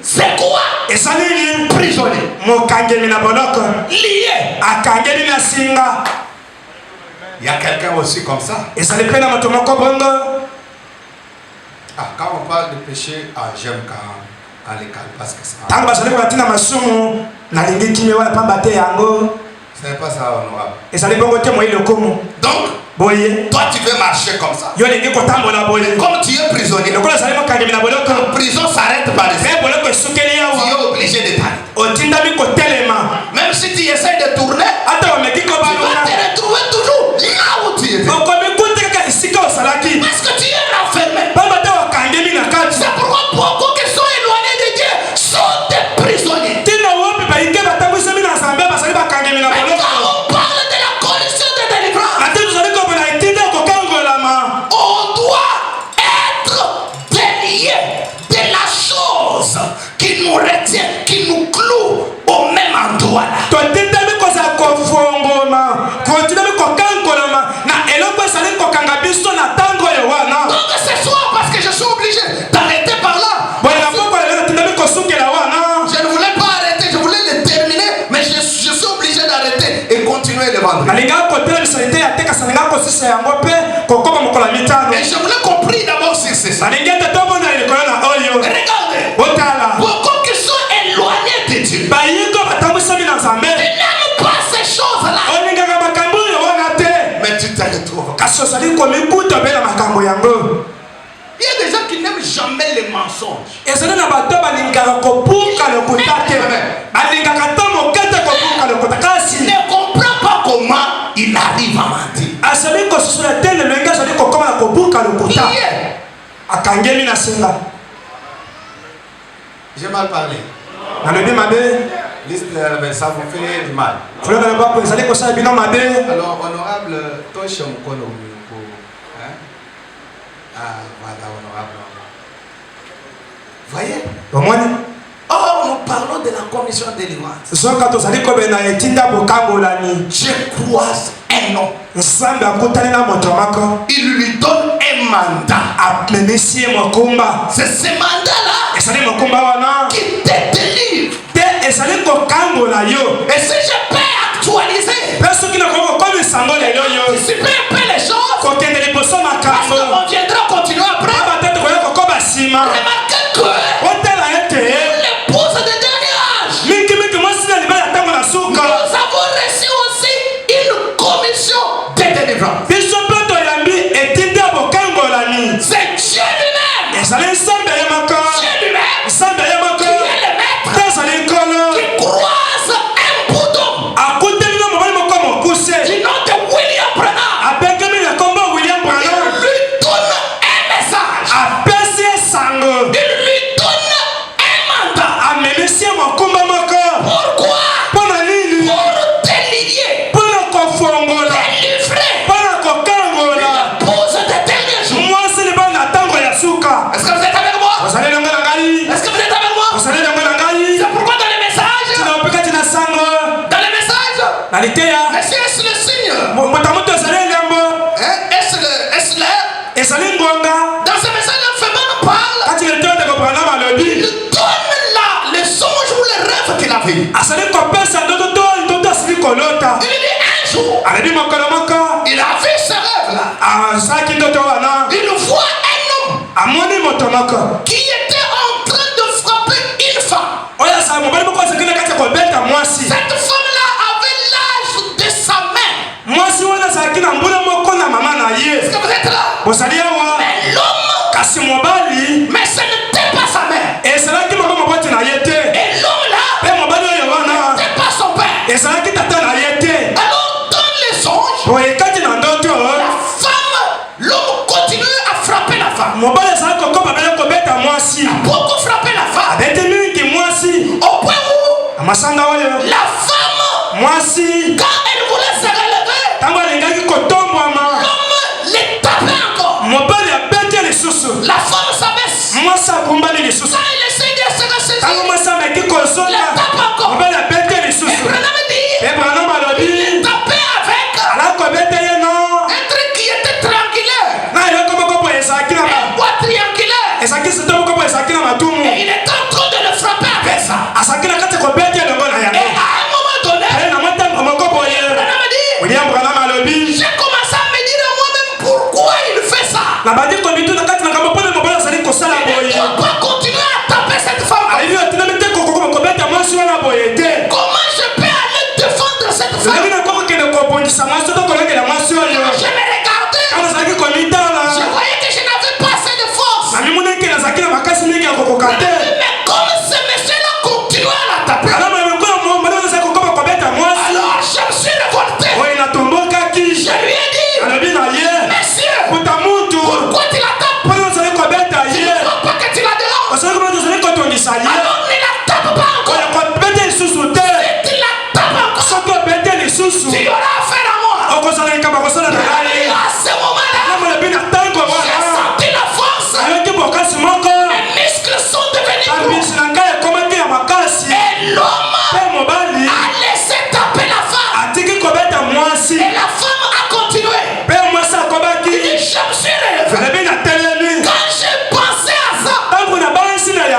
C'est quoi? Prisonnier. Lié. Il y a quelqu'un aussi comme ça. Ah, quand on parle de péché, j'aime quand les calme parce que ça. Ce n'est pas ça honorable. Donc, toi tu veux marcher comme ça. Comme tu es prisonnier, la prison s'arrête par les. Tu es obligé de t'arrêter. Même si tu essaies de tourner, tu vas te retrouver toujours là où tu étais. Parce que tu es renfermé. C'est pourquoi beaucoup qui sont éloignés de Dieu sont des prisonniers. Mais quand on parle de la condition de délivrance, on doit être délié de la chose qui nous retient, qui nous cloue au même endroit là. Donc ce soir, parce que je suis obligé d'arrêter par là. Je ne voulais pas arrêter, je voulais le terminer, mais je suis obligé d'arrêter et continuer le vendredi. Et je voulais qu'on prie d'abord sur ça. Regardez, beaucoup qui sont éloignés de Dieu. Ils n'aiment pas ces choses-là. Mais tu te retrouves. Il y a des gens qui n'aiment jamais les mensonges. Ne comprend pas comment il arrive à mentir. J'ai mal parlé. Ça vous fait du mal. Alors, honorable, toi, je suis voilà, honorable. Voyez? Oh, nous parlons de la commission de délivrance. Je croise un homme. Il lui donne un mandat. C'est ce mandat-là qui te délivre. Et si je peux actualiser, anticiper un peu les choses, parce qu'on viendra continuer après. Remarquez que l'épouse de dernier âge, nous avons reçu aussi une commission de délivrance. C'est Dieu lui-même. Dieu lui-même qui est le maître, qui croise un bouton du nom de William Branham. Il lui donne un message. Il lui donne un mandat. Pourquoi? Pour te lier, délivrer l'épouse de dernier jour. Est-ce que vous êtes avec moi? Est-ce que vous êtes avec moi? C'est pourquoi dans les messages, monsieur, est-ce le signe? Est-ce l'air? Dans ce message, le Ferman parle. Il donne là le songe ou le rêve qu'il a vu. Il dit un jour, il a vu ce rêve là. Il voit un homme qui était en train de frapper une femme. Alors dans les songes, la femme, l'homme continue à frapper la femme. Beaucoup frapper la femme. Au point où la femme, quand elle voulait se relever, l'homme les tapait encore. La femme s'abaisse. Quand il essaie de se ressaisir, il la tape encore. Et Branham dit, il tapait avec un truc qui était triangulaire. Un bois triangulaire. Et il était en train de le frapper avec ça. Et à un moment donné, Branham dit, j'ai commencé à me dire à moi-même pourquoi il fait ça. Il ne doit pas continuer à taper cette femme. Comment je peux aller défendre cette femme? Je me regardais. Je voyais que je n'avais pas assez de force. Mais comme ce monsieur-là continue à la taper, alors je me suis révolté. Je lui ai dit, monsieur, pourquoi tu la tapes? Je ne vois pas que tu la déranges. Alors ne la tape pas encore. Si tu la tapes encore, tu auras affaire à moi. Et à ce moment-là, j'ai senti la force. Mes muscles sont devenus gros. Et l'homme a laissé taper la femme. Et la femme a continué. Il dit, je me suis relevé. Quand j'ai pensé à ça,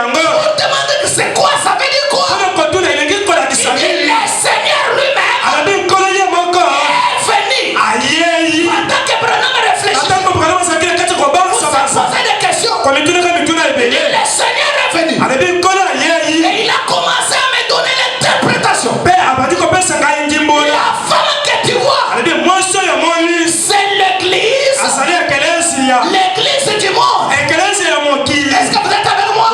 je me demandais que c'est quoi, ça veut dire quoi? Il dit, le Seigneur lui-même est venu. Pendant que Branham réfléchit, vous se posez des questions. Le Seigneur est venu. Et il a commencé à me donner l'interprétation. La femme que tu vois, c'est l'église. L'église du monde. Est-ce que vous êtes avec moi?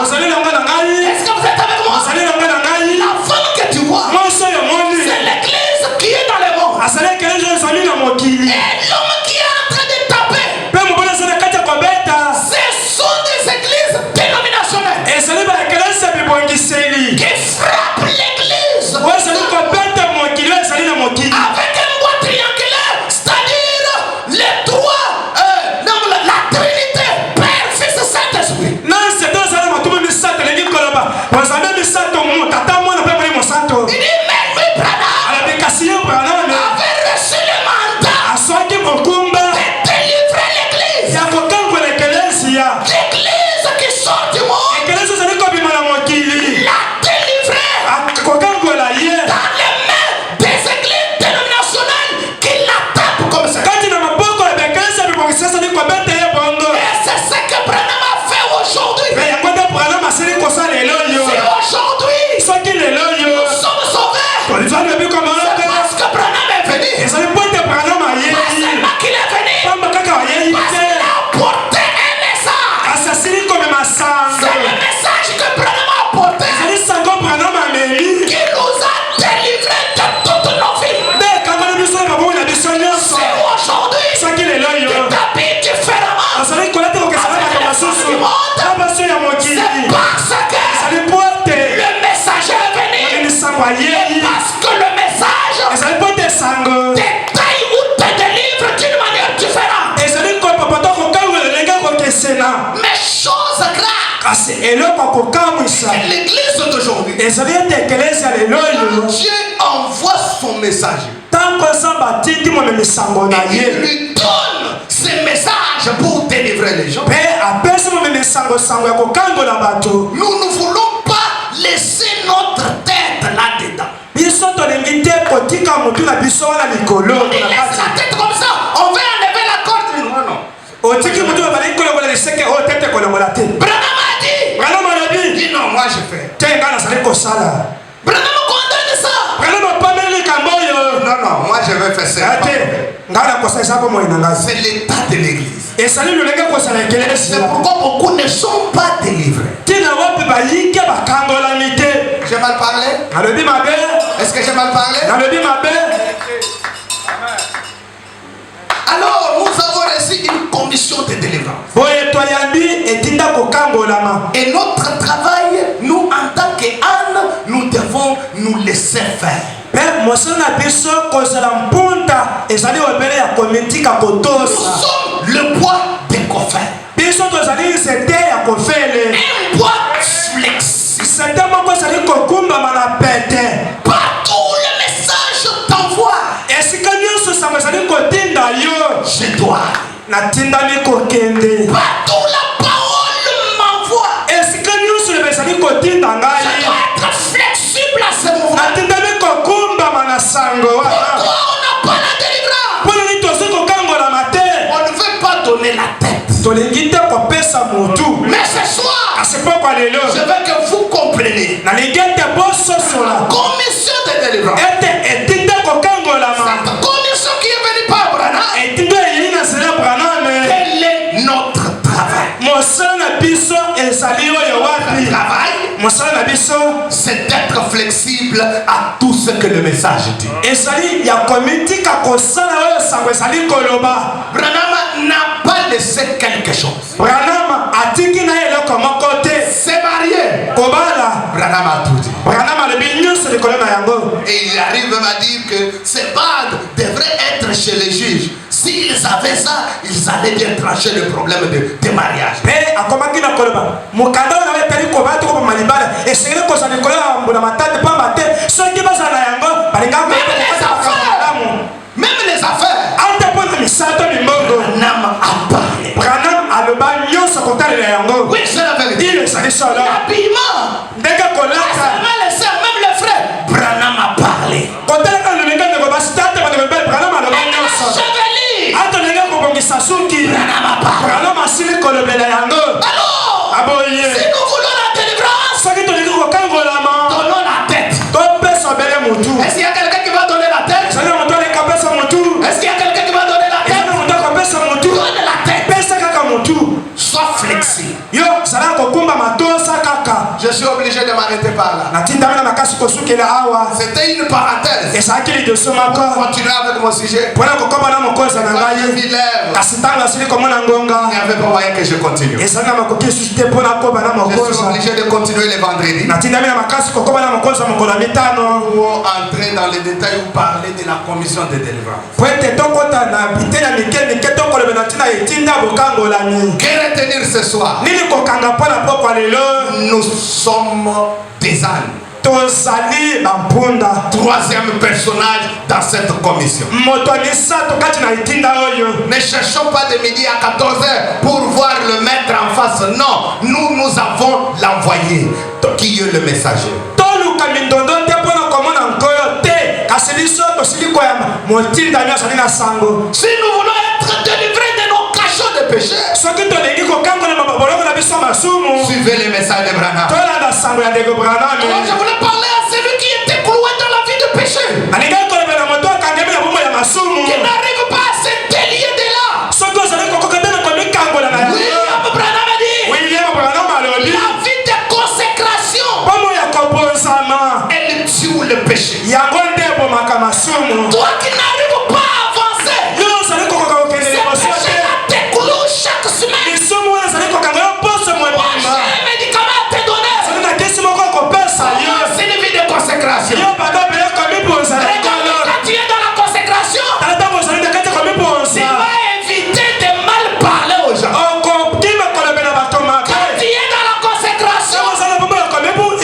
Est-ce que vous êtes avec moi? La femme que tu vois, c'est l'église qui est dans le monde. Et l'homme qui est en train de taper, ce sont des églises dénominationnelles qui frappent l'église avec un bois triangulaire, c'est-à-dire les trois, la Trinité, Père, Fils et Saint-Esprit. Il dit, mais lui, Branham, avait reçu le mandat de délivrer l'église. L'église qui sort du monde, la délivrer dans les mains des églises dénominationnelles qui la tapent comme ça. Et c'est ce que Branham a fait aujourd'hui. Si aujourd'hui nous sommes sauvés, c'est parce que Branham est venu. Pas seulement qu'il est venu, parce qu'il a apporté un message. C'est le message que Branham a apporté qui nous a délivrés de toutes nos vies. C'est aujourd'hui que t'habilles différemment avec les femmes du monde. C'est parce que le messager est venu. Et parce que le message détaille ou te délivre d'une manière différente. Mais chose grave, c'est l'église d'aujourd'hui. Dieu envoie son messager. Et il lui donne ce message pour délivrer les gens. Nous ne voulons pas laisser notre tête là-dedans. On laisse la tête comme ça, on veut enlever la corde. Non. Branham a dit, non, moi je fais. Branham condamne ça. Non, moi je vais faire ça. C'est l'état de l'église. C'est pourquoi beaucoup ne sont pas délivrés. J'ai mal parlé. Est-ce que j'ai mal parlé? Alors, nous avons reçu une commission de délivrance. Et notre travail, nous en tant qu'Anne, nous devons nous laisser faire. Nous sommes le bois de coffre. Un bois flexible. Partout le message t'envoie. Je dois. Partout la parole m'envoie. Je dois être flexible à ce moment. Pourquoi on n'a pas la délivrance? On ne veut pas donner la tête. Mais ce soir, je veux que vous compreniez. La commission de délivrance. Cette commission qui est venue par Branham. Quel est notre travail? C'est d'être flexible à tout ce que le message dit. Branham n'a pas laissé quelque chose. C'est marié. Branham a tout dit. Et il arrive même à dire que ces bades devraient être chez les juges. S'ils avaient ça, ils allaient bien trancher le problème de mariage. Mais même les affaires. Branham a parlé. Oui, c'est la vérité. L'habillement. Seulement les sœurs, même les frères. Branham a parlé. Alors, si nous voulons la délivrance, donnons la tête. Est-ce qu'il y a quelqu'un qui va donner la tête? Est-ce qu'il y a quelqu'un qui va donner la tête? Donne la tête. Sois flexible. Je suis obligé de m'arrêter par là. C'était une parenthèse. Pour continuer avec mon sujet. Quand je vis l'œuvre, il n'y avait pas moyen que je continue. Je suis obligé de continuer les vendredis. Pour entrer dans les détails ou parler de la commission de délivrance. Que retenir ce soir? Nous sommes des ânes. Troisième personnage dans cette commission. Ne cherchons pas de midi à 14h pour voir le maître en face. Non, nous avons l'envoyé qui est le messager. Si nous voulons être délivrés de nos cachots de péché, suivez les messages de Branham. Alors je voulais parler à celui qui était cloué dans la vie de péché, qui n'arrive pas à se délier de là. William Branham a dit, la vie de consécration, elle tue le péché. Toi qui n'arrives pas à avancer, ce péché là te cloue chaque semaine. J'ai un médicament à te donner. C'est une vie de consécration. Regarde, quand tu es dans la consécration, tu vas éviter de mal parler aux gens. Quand tu es dans la consécration,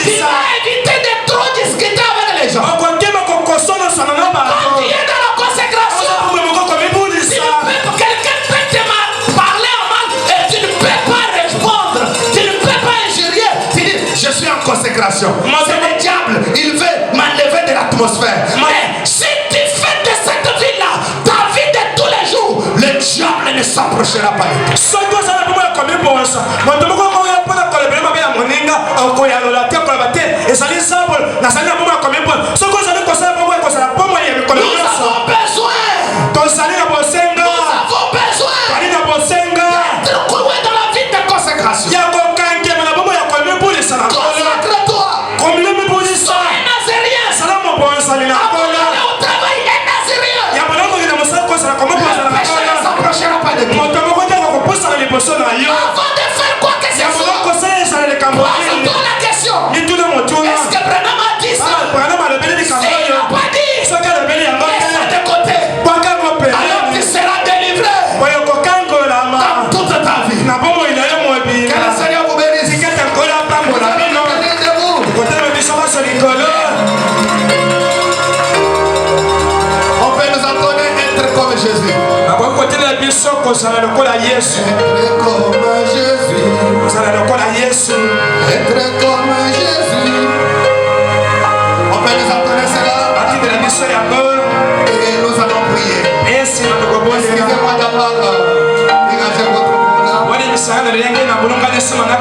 tu vas éviter de trop discuter avec les gens. Quand tu es dans la consécration, quelqu'un peut te parler en mal et tu ne peux pas répondre. Tu ne peux pas injurier. Tu dis, je suis en consécration. C'est le diable. Il veut m'enlever de l'atmosphère. Mais si tu fais de cette vie-là ta vie de tous les jours, le diable ne s'approchera pas de toi. Nous avons besoin d'être cloués dans la vie de consécration. Consacre-toi. Sois un Nazérien. kozali na kola au travail un Nazirien ya molongo na mosala kozala komo un kozala na pécheur ne kola s'approchera pas de toi. moto moko te akopusa na liboso na yo Avant de faire quoi que ce ya soit, molongo sala ezala likambo nini pose-toi la question. mituna motuna Est-ce que Branham a dit ça? Branham alobeli likambo S'il oyo n'a pas dit, soki alobeli yango laisse ça te de côté. bwakango Alors tu pembeni seras délivré oyo kokangolama dans toute ta vie. na bomoi na yo Que mobila le Seigneur vous bénisse. tikete nkolo apambola bino kotema biso baso likolo On peut nous entendre être comme Jésus. bakoki kotelela biso kozala lokola yesu Être comme Jésus. kozala lokola yesu Être comme Jésus. On peut nous entendre cela. batindela biso yango Et nous allons prier. esima tokobolela Excusez-moi d'avoir dégagé votre monde. wali misala na lenge na bulunga nesima na